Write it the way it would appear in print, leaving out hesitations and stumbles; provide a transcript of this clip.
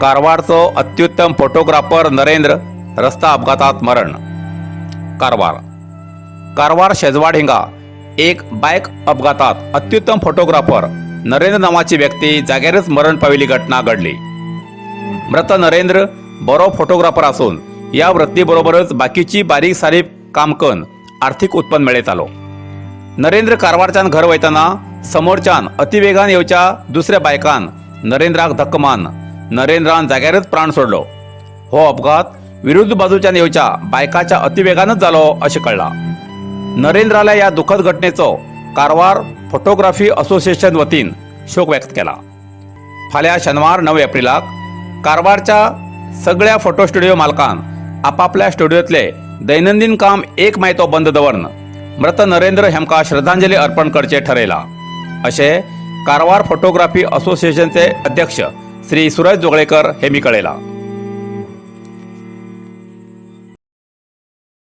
कारवारचो अत्युत्तम photographer Narendra रस्ता अपघातात मरण. कारवार शेजवाड हिंगा एक बायक अपघातात अत्युत्तम फोटोग्राफर नरेंद्र नावाची व्यक्ती जागेरच मरण पाविली घटना घडली. मृत नरेंद्र बरो फोटोग्राफर असून या वृत्तीबरोबरच बाकीची बारीक सारीक काम करून आर्थिक उत्पन्न मेळयतालो. नरेंद्र कारवारच्यान घर वयतना समोरच्यान अतिवेगान येवच्या दुसऱ्या बायकान नरेंद्राक धक्क मारून नरेंद्रान जाग्यारच प्राण सोडलो. हो अपघात विरुद्ध बाजूच्यान येवच्या बायकाच्या अतिवेगानच जालो अशें कळला. नरेंद्राला या दुखद घटनेचो कारवार फोटोग्राफी असोसिएशन वतीन शोक व्यक्त केला. फाल्यां शेनवार 9 एप्रिलाक कारवारच्या सगळ्या फोटो स्टुडिओ मालकान आपापल्या स्टुडिओतले दैनंदिन काम एक मायतो बंद दवरून मृत नरेंद्र हेमका श्रद्धांजली अर्पण करचे ठरयला अशें कारवार फोटोग्राफी असोसिएशनचे अध्यक्ष श्री सुरेश जोगळेकर हेमी कळयला.